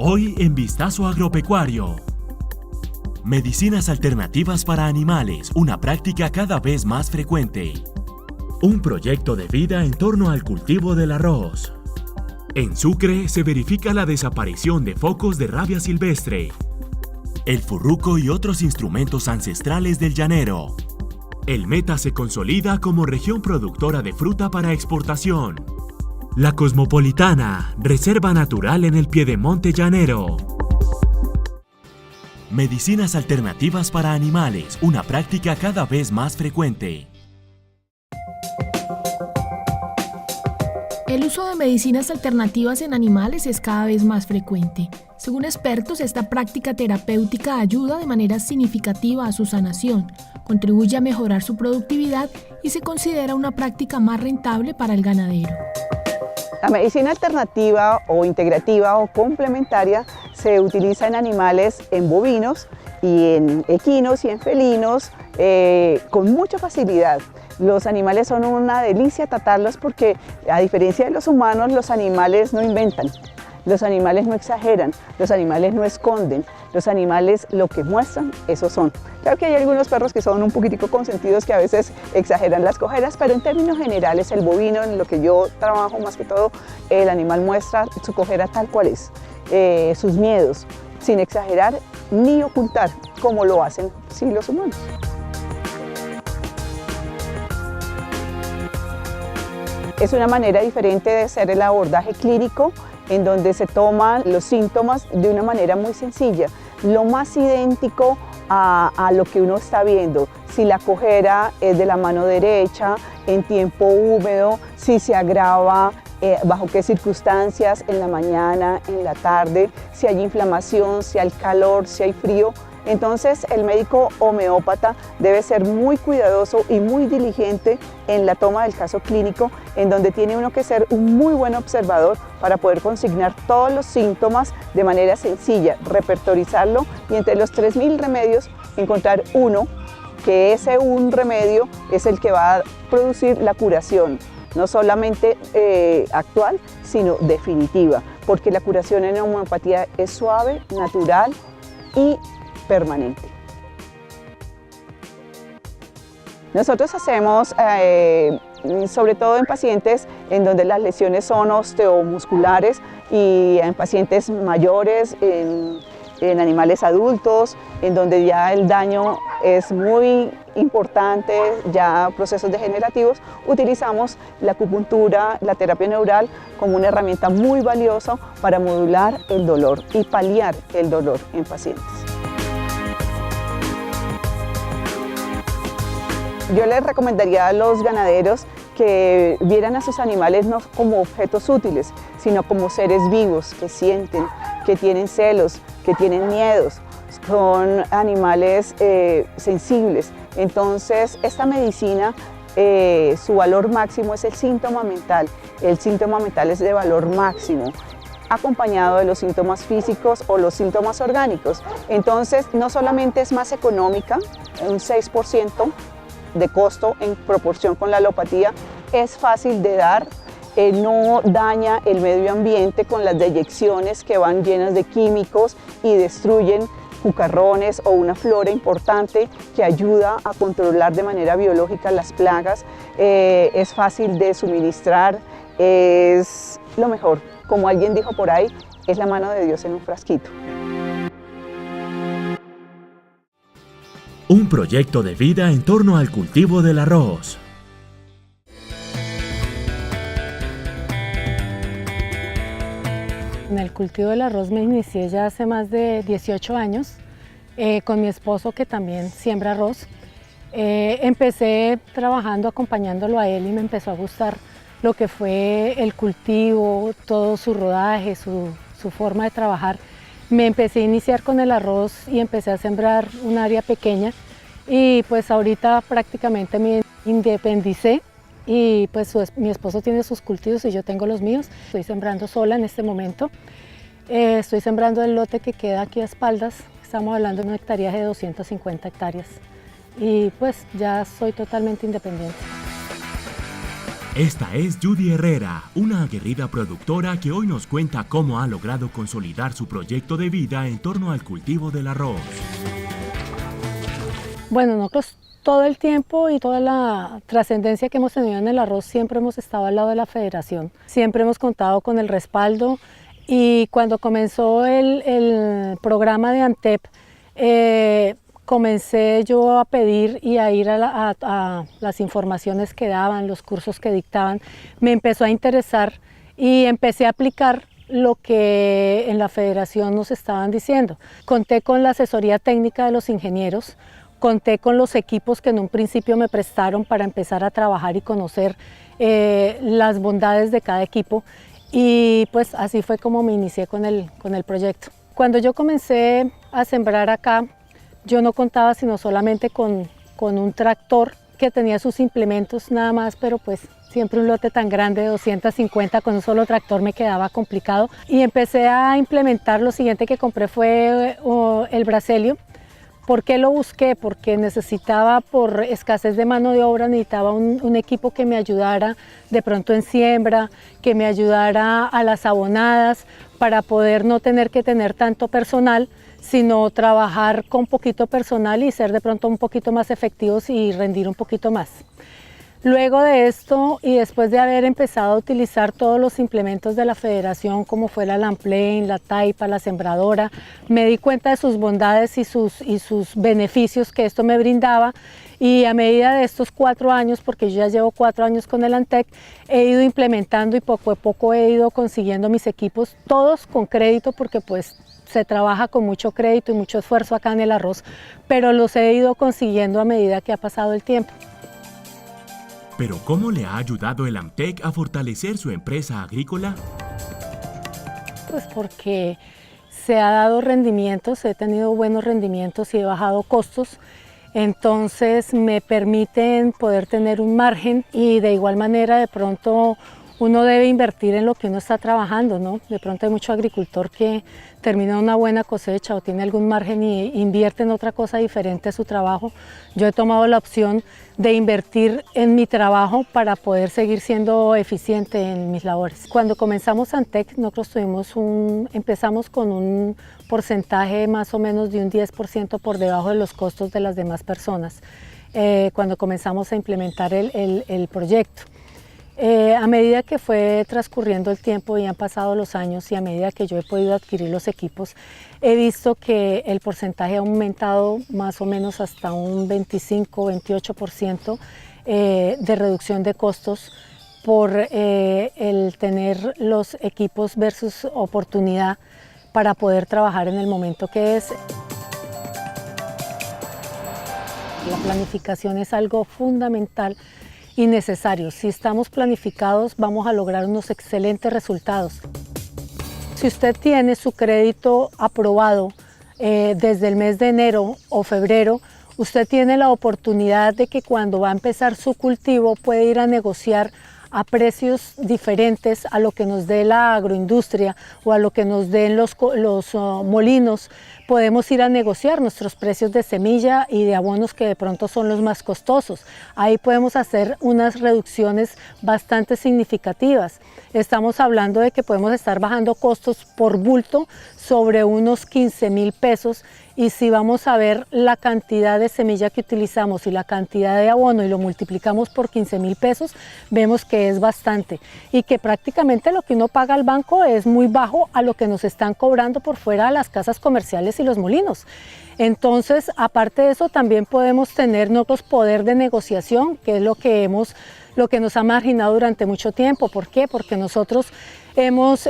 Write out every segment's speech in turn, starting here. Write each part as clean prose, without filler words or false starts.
Hoy en Vistazo Agropecuario. Medicinas alternativas para animales, una práctica cada vez más frecuente. Un proyecto de vida en torno al cultivo del arroz. En Sucre se verifica la desaparición de focos de rabia silvestre, el furruco y otros instrumentos ancestrales del llanero. El Meta se consolida como región productora de fruta para exportación. La Cosmopolitana, reserva natural en el Piedemonte llanero. Medicinas alternativas para animales, una práctica cada vez más frecuente. El uso de medicinas alternativas en animales es cada vez más frecuente. Según expertos, esta práctica terapéutica ayuda de manera significativa a su sanación, contribuye a mejorar su productividad y se considera una práctica más rentable para el ganadero. La medicina alternativa o integrativa o complementaria se utiliza en animales, en bovinos y en equinos y en felinos con mucha facilidad. Los animales son una delicia tratarlos porque, a diferencia de los humanos, los animales no inventan, los animales no exageran, los animales no esconden, los animales lo que muestran, esos son. Claro que hay algunos perros que son un poquitico consentidos que a veces exageran las cojeras, pero en términos generales el bovino, en lo que yo trabajo más que todo, el animal muestra su cojera tal cual es, sus miedos, sin exagerar ni ocultar, como lo hacen sí los humanos. Es una manera diferente de hacer el abordaje clínico en donde se toman los síntomas de una manera muy sencilla, lo más idéntico a lo que uno está viendo. Si la cojera es de la mano derecha, en tiempo húmedo, si se agrava, bajo qué circunstancias, en la mañana, en la tarde, si hay inflamación, si hay calor, si hay frío. Entonces el médico homeópata debe ser muy cuidadoso y muy diligente en la toma del caso clínico, en donde tiene uno que ser un muy buen observador para poder consignar todos los síntomas de manera sencilla, repertorizarlo y entre los 3000 remedios encontrar uno, que ese un remedio es el que va a producir la curación, no solamente actual, sino definitiva, porque la curación en homeopatía es suave, natural y permanente. Nosotros hacemos, sobre todo en pacientes en donde las lesiones son osteomusculares y en pacientes mayores, en animales adultos, en donde ya el daño es muy importante, ya procesos degenerativos, utilizamos la acupuntura, la terapia neural como una herramienta muy valiosa para modular el dolor y paliar el dolor en pacientes. Yo les recomendaría a los ganaderos que vieran a sus animales no como objetos útiles, sino como seres vivos que sienten, que tienen celos, que tienen miedos. Son animales sensibles. Entonces, esta medicina, su valor máximo es el síntoma mental. El síntoma mental es de valor máximo, acompañado de los síntomas físicos o los síntomas orgánicos. Entonces, no solamente es más económica, un 6%, de costo en proporción con la alopatía, es fácil de dar, no daña el medio ambiente con las deyecciones que van llenas de químicos y destruyen cucarrones o una flora importante que ayuda a controlar de manera biológica las plagas, es fácil de suministrar, es lo mejor. Como alguien dijo por ahí, es la mano de Dios en un frasquito. Un proyecto de vida en torno al cultivo del arroz. En el cultivo del arroz me inicié ya hace más de 18 años con mi esposo, que también siembra arroz. Empecé trabajando, acompañándolo a él, y me empezó a gustar lo que fue el cultivo, todo su rodaje, su forma de trabajar. Me empecé a iniciar con el arroz y empecé a sembrar un área pequeña, y pues ahorita prácticamente me independicé y pues mi esposo tiene sus cultivos y yo tengo los míos. Estoy sembrando sola en este momento. Estoy sembrando el lote que queda aquí a espaldas. Estamos hablando de un hectárea de 250 hectáreas y pues ya soy totalmente independiente. Esta es Judy Herrera, una aguerrida productora que hoy nos cuenta cómo ha logrado consolidar su proyecto de vida en torno al cultivo del arroz. Bueno, nosotros todo el tiempo y toda la trascendencia que hemos tenido en el arroz siempre hemos estado al lado de la federación, siempre hemos contado con el respaldo y cuando comenzó el programa de ANTEP, comencé yo a pedir y a ir a las informaciones que daban, los cursos que dictaban, me empezó a interesar y empecé a aplicar lo que en la federación nos estaban diciendo. Conté con la asesoría técnica de los ingenieros, conté con los equipos que en un principio me prestaron para empezar a trabajar y conocer las bondades de cada equipo y pues así fue como me inicié con el proyecto. Cuando yo comencé a sembrar acá, yo no contaba sino solamente con un tractor que tenía sus implementos nada más, pero pues siempre un lote tan grande de 250 con un solo tractor me quedaba complicado y empecé a implementar. Lo siguiente que compré fue el Braselio. ¿Por qué lo busqué? Porque necesitaba, por escasez de mano de obra, necesitaba un equipo que me ayudara de pronto en siembra, que me ayudara a las abonadas, para poder no tener que tener tanto personal, sino trabajar con poquito personal y ser de pronto un poquito más efectivos y rendir un poquito más. Luego de esto y después de haber empezado a utilizar todos los implementos de la federación, como fue la Lamplane, la Taipa, la sembradora, me di cuenta de sus bondades y sus beneficios que esto me brindaba y a medida de estos 4 años, porque yo ya llevo 4 años con el Antec, he ido implementando y poco a poco he ido consiguiendo mis equipos, todos con crédito porque pues se trabaja con mucho crédito y mucho esfuerzo acá en el arroz, pero los he ido consiguiendo a medida que ha pasado el tiempo. Pero ¿cómo le ha ayudado el Antec a fortalecer su empresa agrícola? Pues porque se ha dado rendimientos, he tenido buenos rendimientos y he bajado costos, entonces me permiten poder tener un margen y de igual manera de pronto uno debe invertir en lo que uno está trabajando, ¿no? De pronto hay mucho agricultor que termina una buena cosecha o tiene algún margen y invierte en otra cosa diferente a su trabajo. Yo he tomado la opción de invertir en mi trabajo para poder seguir siendo eficiente en mis labores. Cuando comenzamos Antec, nosotros empezamos con un porcentaje más o menos de un 10% por debajo de los costos de las demás personas, cuando comenzamos a implementar el proyecto. A medida que fue transcurriendo el tiempo y han pasado los años y a medida que yo he podido adquirir los equipos, he visto que el porcentaje ha aumentado más o menos hasta un 25-28% de reducción de costos por el tener los equipos versus oportunidad para poder trabajar en el momento que es. La planificación es algo fundamental y necesario. Si estamos planificados, vamos a lograr unos excelentes resultados. Si usted tiene su crédito aprobado desde el mes de enero o febrero, usted tiene la oportunidad de que cuando va a empezar su cultivo puede ir a negociar a precios diferentes a lo que nos dé la agroindustria o a lo que nos den los molinos. Podemos ir a negociar nuestros precios de semilla y de abonos que de pronto son los más costosos. Ahí podemos hacer unas reducciones bastante significativas. Estamos hablando de que podemos estar bajando costos por bulto sobre unos 15.000 pesos y si vamos a ver la cantidad de semilla que utilizamos y la cantidad de abono y lo multiplicamos por 15.000 pesos, vemos que es bastante y que prácticamente lo que uno paga al banco es muy bajo a lo que nos están cobrando por fuera de las casas comerciales y los molinos. Entonces, aparte de eso, también podemos tener nosotros poder de negociación, que es lo que nos ha marginado durante mucho tiempo. ¿Por qué? Porque nosotros hemos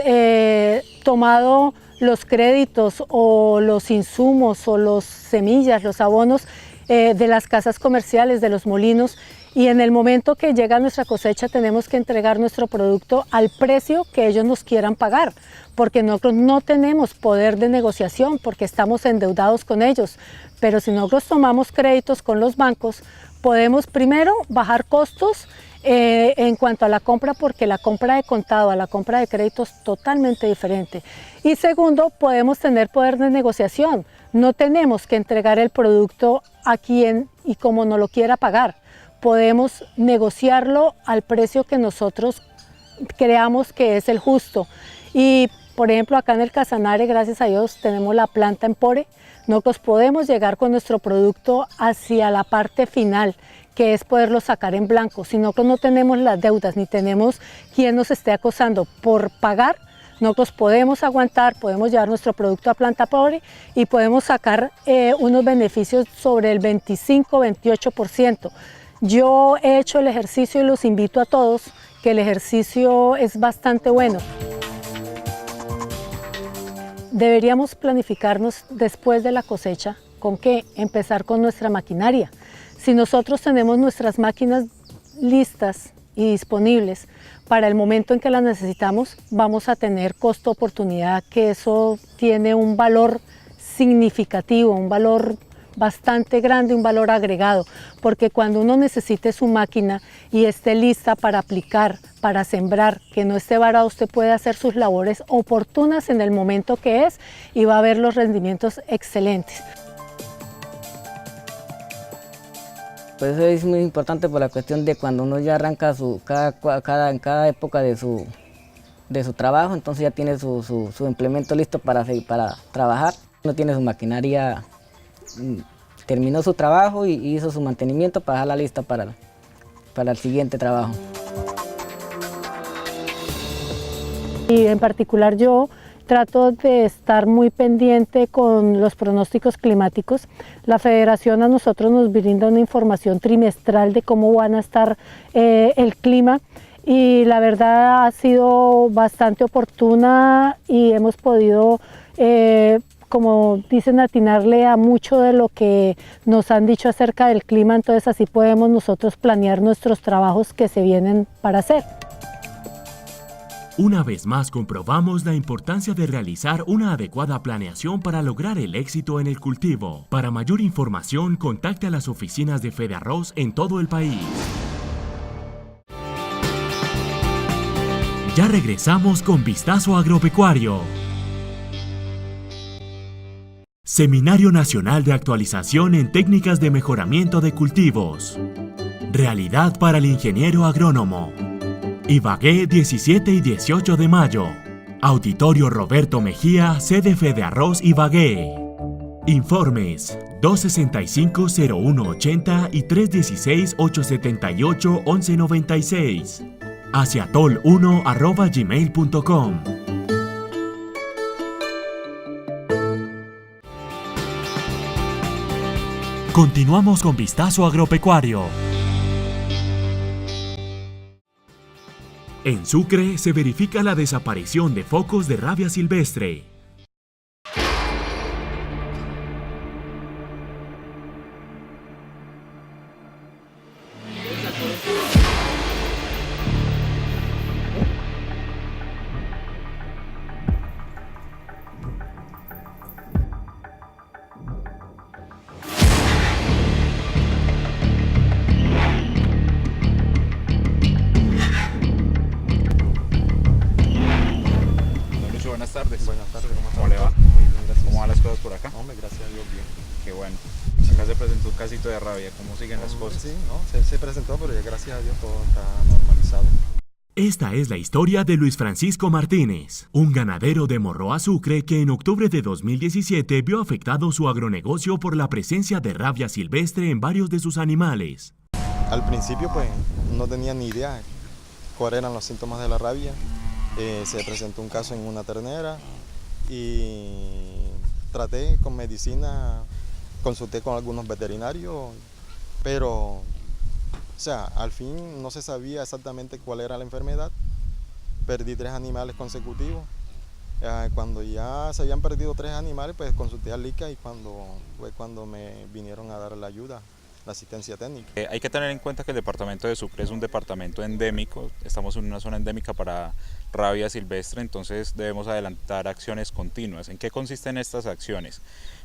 tomado los créditos o los insumos o las semillas, los abonos de las casas comerciales, de los molinos, y en el momento que llega nuestra cosecha tenemos que entregar nuestro producto al precio que ellos nos quieran pagar, porque nosotros no tenemos poder de negociación porque estamos endeudados con ellos, pero si nosotros tomamos créditos con los bancos, podemos primero bajar costos en cuanto a la compra, porque la compra de contado a la compra de crédito es totalmente diferente. Y segundo, podemos tener poder de negociación. No tenemos que entregar el producto a quien y como no lo quiera pagar, podemos negociarlo al precio que nosotros creamos que es el justo. Y por ejemplo, acá en el Casanare, gracias a Dios, tenemos la planta en Pore. Nosotros podemos llegar con nuestro producto hacia la parte final, que es poderlo sacar en blanco. Si nosotros no tenemos las deudas ni tenemos quien nos esté acosando por pagar, nosotros podemos aguantar, podemos llevar nuestro producto a planta Pore y podemos sacar unos beneficios sobre el 25-28%. Yo he hecho el ejercicio y los invito a todos, que el ejercicio es bastante bueno. Deberíamos planificarnos después de la cosecha, ¿con qué? Empezar con nuestra maquinaria. Si nosotros tenemos nuestras máquinas listas y disponibles para el momento en que las necesitamos, vamos a tener costo-oportunidad, que eso tiene un valor significativo, un valor bastante grande, un valor agregado, porque cuando uno necesite su máquina y esté lista para aplicar, para sembrar, que no esté varado, usted puede hacer sus labores oportunas en el momento que es y va a ver los rendimientos excelentes. Pues eso es muy importante por la cuestión de cuando uno ya arranca en cada época de su trabajo, entonces ya tiene su implemento listo para trabajar. Uno tiene su maquinaria, terminó su trabajo y hizo su mantenimiento para dejarla lista para el siguiente trabajo. Y en particular yo trato de estar muy pendiente con los pronósticos climáticos. La Federación a nosotros nos brinda una información trimestral de cómo van a estar el clima y la verdad ha sido bastante oportuna y hemos podido, como dicen, atinarle a mucho de lo que nos han dicho acerca del clima, entonces así podemos nosotros planear nuestros trabajos que se vienen para hacer. Una vez más comprobamos la importancia de realizar una adecuada planeación para lograr el éxito en el cultivo. Para mayor información, contacte a las oficinas de FEDEARROZ en todo el país. Ya regresamos con Vistazo Agropecuario. Seminario Nacional de Actualización en Técnicas de Mejoramiento de Cultivos. Realidad para el ingeniero agrónomo. Ibagué, 17 y 18 de mayo. Auditorio Roberto Mejía, sede FEDEARROZ Ibagué. Informes 265-0180 y 316-878-1196. asiatol1@gmail.com. Continuamos con Vistazo Agropecuario. En Sucre se verifica la desaparición de focos de rabia silvestre. Buenas tardes, ¿Cómo le va? Muy bien, gracias. ¿Cómo van las cosas por acá? Hombre, gracias a Dios, bien. Qué bueno. Acá se presentó un casito de rabia. ¿Cómo siguen las cosas? Sí, no, se presentó, pero ya gracias a Dios todo está normalizado. Esta es la historia de Luis Francisco Martínez, un ganadero de Morroa, Sucre, que en octubre de 2017 vio afectado su agronegocio por la presencia de rabia silvestre en varios de sus animales. Al principio, pues, no tenía ni idea cuáles eran los síntomas de la rabia. Se presentó un caso en una ternera y traté con medicina, consulté con algunos veterinarios, pero, o sea, al fin no se sabía exactamente cuál era la enfermedad. Perdí 3 animales consecutivos. Cuando ya se habían perdido 3 animales, pues consulté al ICA y fue cuando me vinieron a dar la ayuda, la asistencia técnica. Hay que tener en cuenta que el departamento de Sucre es un departamento endémico, estamos en una zona endémica para rabia silvestre, entonces debemos adelantar acciones continuas. ¿En qué consisten estas acciones?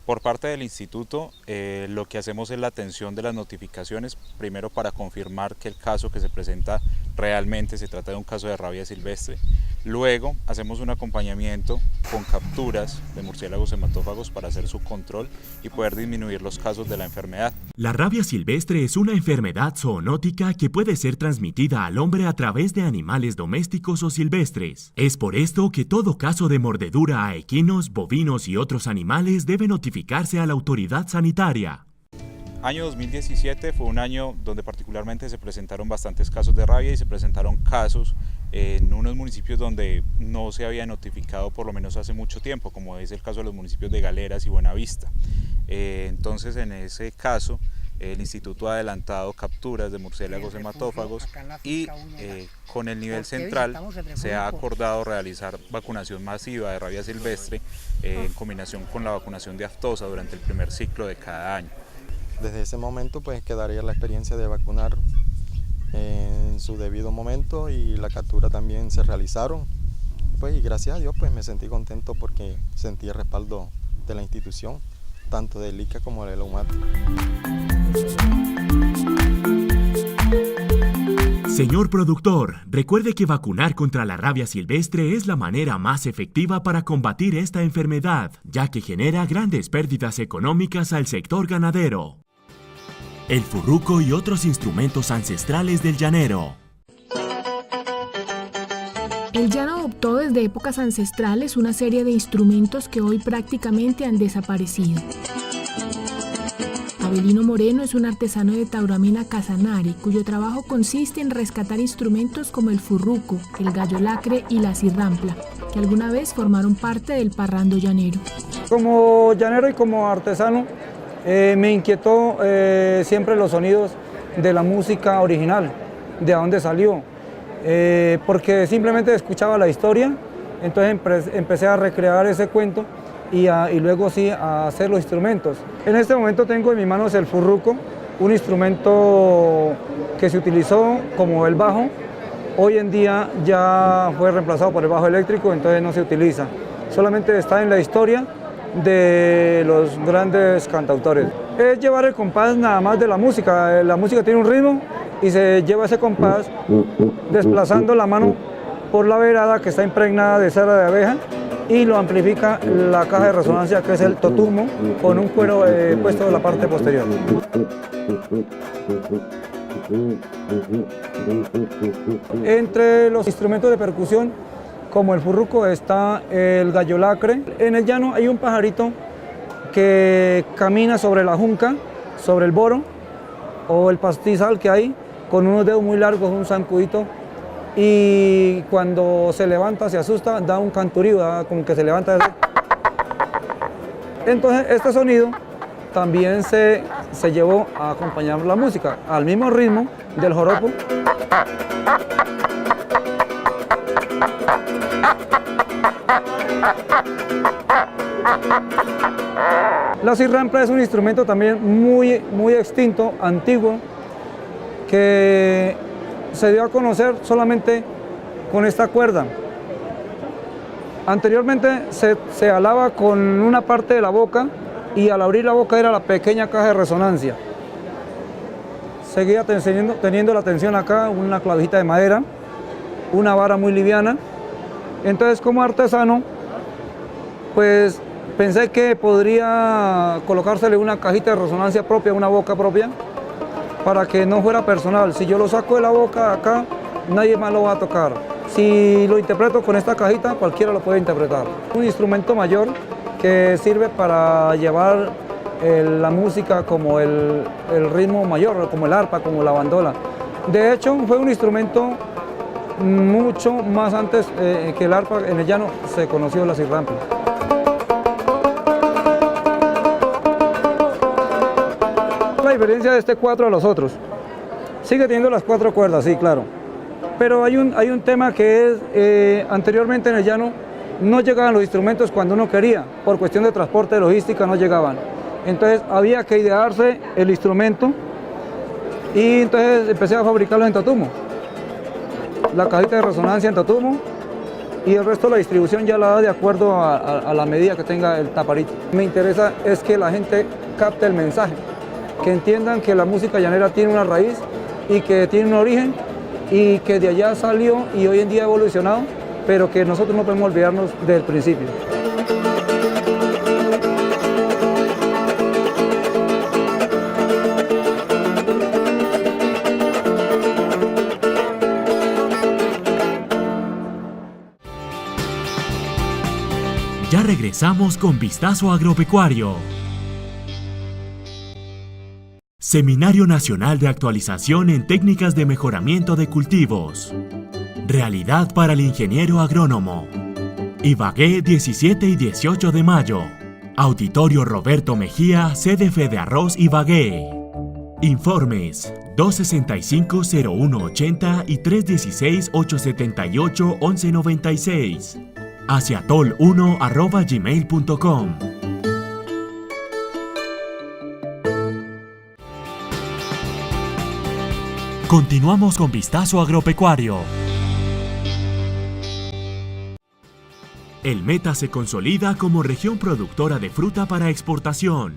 Por parte del instituto, lo que hacemos es la atención de las notificaciones, primero para confirmar que el caso que se presenta realmente se trata de un caso de rabia silvestre. Luego hacemos un acompañamiento con capturas de murciélagos hematófagos para hacer su control y poder disminuir los casos de la enfermedad. La rabia silvestre es una enfermedad zoonótica que puede ser transmitida al hombre a través de animales domésticos o silvestres. Es por esto que todo caso de mordedura a equinos, bovinos y otros animales debe notificarse a la autoridad sanitaria. Año 2017 fue un año donde particularmente se presentaron bastantes casos de rabia y se presentaron casos en unos municipios donde no se había notificado por lo menos hace mucho tiempo, como es el caso de los municipios de Galeras y Buenavista. Entonces en ese caso el instituto ha adelantado capturas de murciélagos hematófagos y con el nivel central se ha acordado realizar vacunación masiva de rabia silvestre en combinación con la vacunación de aftosa durante el primer ciclo de cada año. Desde ese momento pues quedaría la experiencia de vacunar en su debido momento y la captura también se realizaron. Pues, y gracias a Dios pues me sentí contento porque sentí el respaldo de la institución, tanto del ICA como de la UMAT. Señor productor, recuerde que vacunar contra la rabia silvestre es la manera más efectiva para combatir esta enfermedad, ya que genera grandes pérdidas económicas al sector ganadero. El furruco y otros instrumentos ancestrales del llanero. El llano adoptó desde épocas ancestrales una serie de instrumentos que hoy prácticamente han desaparecido. Avelino Moreno es un artesano de Tauramena Casanare, cuyo trabajo consiste en rescatar instrumentos como el furruco, el gallo lacre y la cirrampla, que alguna vez formaron parte del parrando llanero. Como llanero y como artesano, me inquietó siempre los sonidos de la música original, de dónde salió, porque simplemente escuchaba la historia, entonces empecé a recrear ese cuento y luego sí a hacer los instrumentos. En este momento tengo en mis manos el furruco, un instrumento que se utilizó como el bajo. Hoy en día ya fue reemplazado por el bajo eléctrico, entonces no se utiliza. Solamente está en la historia de los grandes cantautores. Es llevar el compás nada más de la música tiene un ritmo y se lleva ese compás desplazando la mano por la verada que está impregnada de cera de abeja y lo amplifica la caja de resonancia que es el totumo con un cuero puesto en la parte posterior. Entre los instrumentos de percusión como el furruco está el gallo lacre. En el llano hay un pajarito que camina sobre la junca, sobre el boro o el pastizal que hay, con unos dedos muy largos, un zancudito, y cuando se levanta, se asusta, da un canturío, como que se levanta. Entonces este sonido también se llevó a acompañar la música, al mismo ritmo del joropo. La cirrampla es un instrumento también muy extinto, antiguo, que se dio a conocer solamente con esta cuerda. Anteriormente se alaba con una parte de la boca y al abrir la boca era la pequeña caja de resonancia. Seguía teniendo la tensión acá, una clavijita de madera, una vara muy liviana. Entonces, como artesano, pues pensé que podría colocársele una cajita de resonancia propia, una boca propia, para que no fuera personal. Si yo lo saco de la boca acá, nadie más lo va a tocar. Si lo interpreto con esta cajita, cualquiera lo puede interpretar. Un instrumento mayor que sirve para llevar la música como el ritmo mayor, como el arpa, como la bandola. De hecho, fue un instrumento mucho más antes que el arpa. En el llano se conoció la cirrampla. La diferencia de este cuatro a los otros. Sigue teniendo las 4 cuerdas, sí, claro. Pero hay un tema que es, anteriormente en el llano no llegaban los instrumentos cuando uno quería, por cuestión de transporte, de logística, no llegaban. Entonces había que idearse el instrumento y entonces empecé a fabricarlos en totumo. La cajita de resonancia en totumo y el resto de la distribución ya la da de acuerdo a la medida que tenga el taparito. Me interesa es que la gente capte el mensaje, que entiendan que la música llanera tiene una raíz y que tiene un origen y que de allá salió y hoy en día ha evolucionado, pero que nosotros no podemos olvidarnos del principio. Ya regresamos con Vistazo Agropecuario. Seminario Nacional de Actualización en Técnicas de Mejoramiento de Cultivos. Realidad para el ingeniero agrónomo. Ibagué, 17 y 18 de mayo. Auditorio Roberto Mejía, sede Fedearroz Ibagué. Informes 265-0180 y 316-878-1196. asiatol1@gmail.com. Continuamos con Vistazo Agropecuario. El Meta se consolida como región productora de fruta para exportación.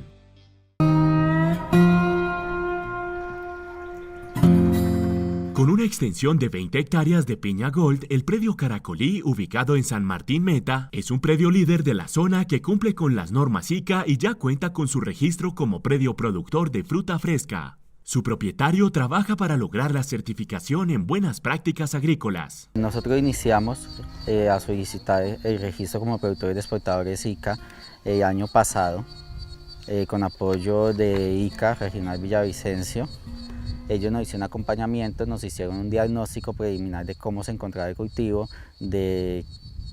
Con una extensión de 20 hectáreas de piña Gold, el predio Caracolí, ubicado en San Martín Meta, es un predio líder de la zona que cumple con las normas ICA y ya cuenta con su registro como predio productor de fruta fresca. Su propietario trabaja para lograr la certificación en buenas prácticas agrícolas. Nosotros iniciamos a solicitar el registro como productores de exportadores ICA el año pasado, con apoyo de ICA Regional Villavicencio. Ellos nos hicieron acompañamiento, nos hicieron un diagnóstico preliminar de cómo se encontraba el cultivo, de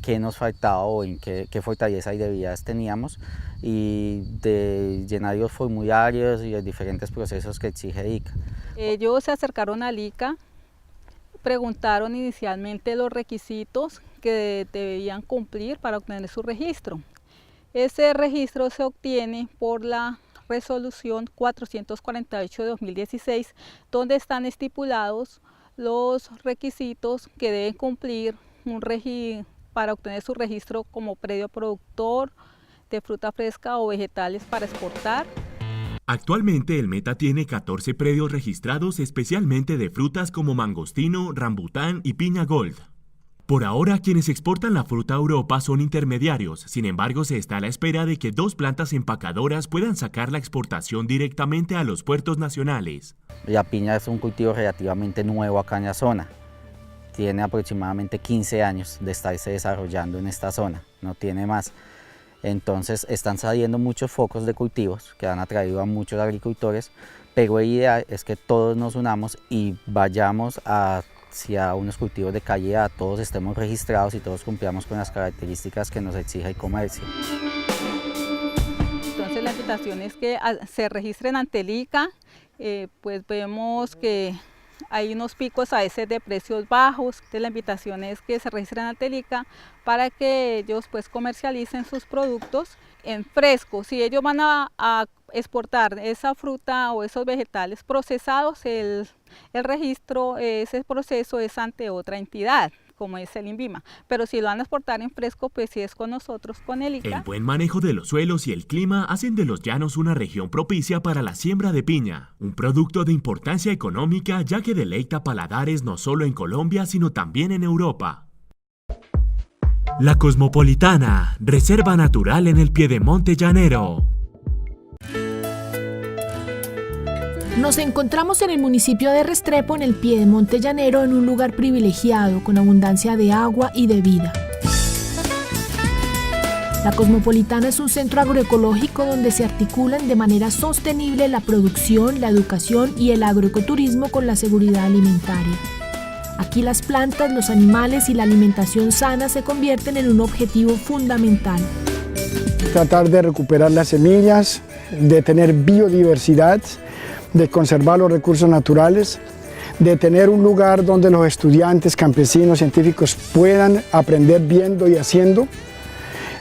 qué nos faltaba o en qué fortalezas y debilidades teníamos, y de llenar los formularios y los diferentes procesos que exige ICA. Ellos se acercaron al ICA, preguntaron inicialmente los requisitos que debían cumplir para obtener su registro. Ese registro se obtiene por la Resolución 448 de 2016, donde están estipulados los requisitos que deben cumplir para obtener su registro como predio productor de fruta fresca o vegetales para exportar. Actualmente el Meta tiene 14 predios registrados especialmente de frutas como mangostino, rambután y piña Gold. Por ahora, quienes exportan la fruta a Europa son intermediarios, sin embargo se está a la espera de que 2 plantas empacadoras puedan sacar la exportación directamente a los puertos nacionales. La piña es un cultivo relativamente nuevo acá en la zona. Tiene aproximadamente 15 años de estarse desarrollando en esta zona, no tiene más. Entonces están saliendo muchos focos de cultivos que han atraído a muchos agricultores, pero la idea es que todos nos unamos y vayamos hacia unos cultivos de calidad, todos estemos registrados y todos cumplamos con las características que nos exige el comercio. Entonces la invitación es que se registren ante el ICA, pues vemos que hay unos picos a veces de precios bajos. Entonces la invitación es que se registren ante el ICA para que ellos pues comercialicen sus productos en fresco. Si ellos van a exportar esa fruta o esos vegetales procesados, el registro, ese proceso es ante otra entidad, como es el INVIMA. Pero si lo van a exportar en fresco, pues sí es con nosotros, con el ICA. El buen manejo de los suelos y el clima hacen de los llanos una región propicia para la siembra de piña, un producto de importancia económica ya que deleita paladares no solo en Colombia, sino también en Europa. La Cosmopolitana, reserva natural en el Piedemonte Llanero. Nos encontramos en el municipio de Restrepo, en el Piedemonte Llanero, en un lugar privilegiado, con abundancia de agua y de vida. La Cosmopolitana es un centro agroecológico donde se articulan de manera sostenible la producción, la educación y el agroecoturismo con la seguridad alimentaria. Aquí las plantas, los animales y la alimentación sana se convierten en un objetivo fundamental. Tratar de recuperar las semillas, de tener biodiversidad, de conservar los recursos naturales, de tener un lugar donde los estudiantes, campesinos, científicos puedan aprender viendo y haciendo.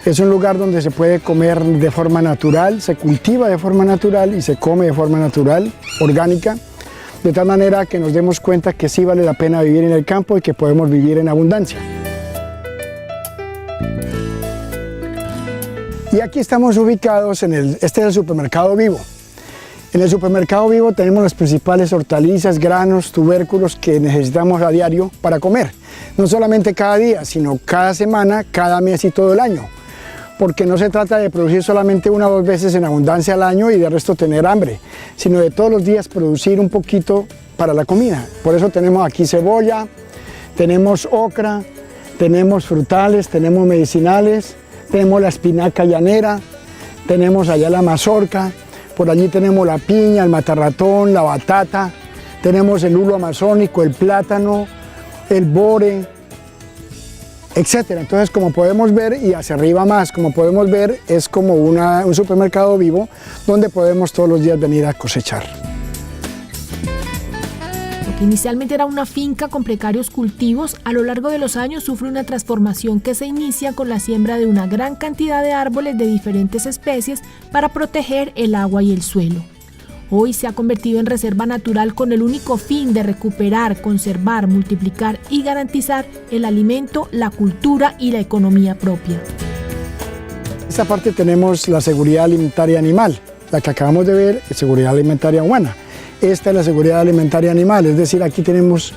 Es un lugar donde se puede comer de forma natural, se cultiva de forma natural y se come de forma natural, orgánica, de tal manera que nos demos cuenta que sí vale la pena vivir en el campo y que podemos vivir en abundancia. Y aquí estamos ubicados este es el supermercado Vivo. En el supermercado Vivo tenemos las principales hortalizas, granos, tubérculos que necesitamos a diario para comer. no solamente cada día, sino cada semana, cada mes y todo el año. Porque no se trata de producir solamente 1 o 2 veces en abundancia al año y de resto tener hambre, sino de todos los días producir un poquito para la comida. Por eso tenemos aquí cebolla, tenemos ocra, tenemos frutales, tenemos medicinales, tenemos la espinaca llanera, tenemos allá la mazorca, por allí tenemos la piña, el matarratón, la batata, tenemos el lulo amazónico, el plátano, el bore, etcétera. Entonces, como podemos ver, y hacia arriba más, como podemos ver, es como un supermercado vivo donde podemos todos los días venir a cosechar. Lo que inicialmente era una finca con precarios cultivos, a lo largo de los años sufre una transformación que se inicia con la siembra de una gran cantidad de árboles de diferentes especies para proteger el agua y el suelo. Hoy se ha convertido en reserva natural con el único fin de recuperar, conservar, multiplicar y garantizar el alimento, la cultura y la economía propia. En esta parte tenemos la seguridad alimentaria animal, la que acabamos de ver es seguridad alimentaria humana. Esta es la seguridad alimentaria animal, es decir, aquí tenemos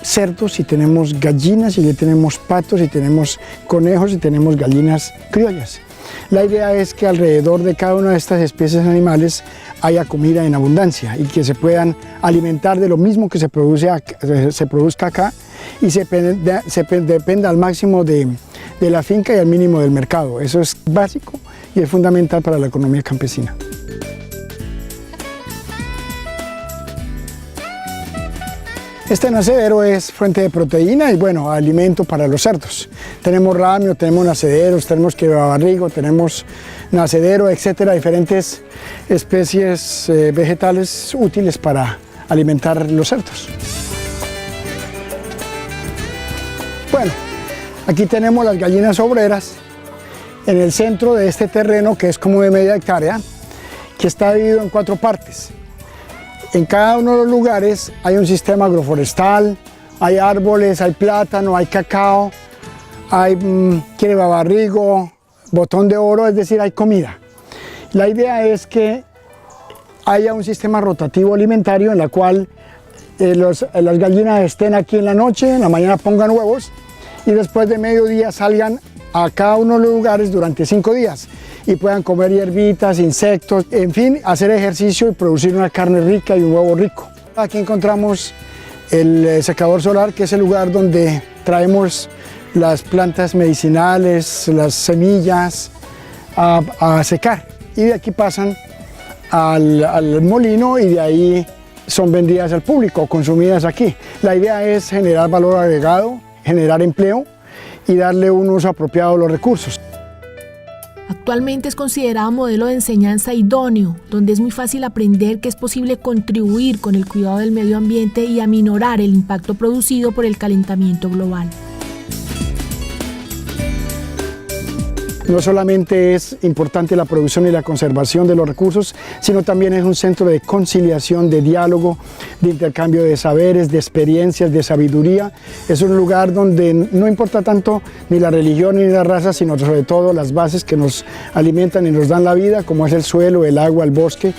cerdos y tenemos gallinas y tenemos patos y tenemos conejos y tenemos gallinas criollas. La idea es que alrededor de cada una de estas especies animales haya comida en abundancia y que se puedan alimentar de lo mismo que se produzca acá y se dependa al máximo de la finca y al mínimo del mercado. Eso es básico y es fundamental para la economía campesina. Este nacedero es fuente de proteína y bueno, alimento para los cerdos. Tenemos ramio, tenemos nacederos, tenemos quebrabarrigo, tenemos nacedero, etcétera, diferentes especies vegetales útiles para alimentar los cerdos. Bueno, aquí tenemos las gallinas obreras en el centro de este terreno que es como de media hectárea, que está dividido en 4 partes. En cada uno de los lugares hay un sistema agroforestal, hay árboles, hay plátano, hay cacao, hay quebrabarrigo, botón de oro, es decir, hay comida. La idea es que haya un sistema rotativo alimentario en la cual las gallinas estén aquí en la noche, en la mañana pongan huevos y después de mediodía salgan a cada uno de los lugares durante 5 días y puedan comer hierbitas, insectos, en fin, hacer ejercicio y producir una carne rica y un huevo rico. Aquí encontramos el secador solar, que es el lugar donde traemos las plantas medicinales, las semillas a secar y de aquí pasan al molino y de ahí son vendidas al público, consumidas aquí. La idea es generar valor agregado, generar empleo y darle un uso apropiado a los recursos. Actualmente es considerado modelo de enseñanza idóneo, donde es muy fácil aprender que es posible contribuir con el cuidado del medio ambiente y aminorar el impacto producido por el calentamiento global. No solamente es importante la producción y la conservación de los recursos, sino también es un centro de conciliación, de diálogo, de intercambio de saberes, de experiencias, de sabiduría. Es un lugar donde no importa tanto ni la religión ni la raza, sino sobre todo las bases que nos alimentan y nos dan la vida, como es el suelo, el agua, el bosque.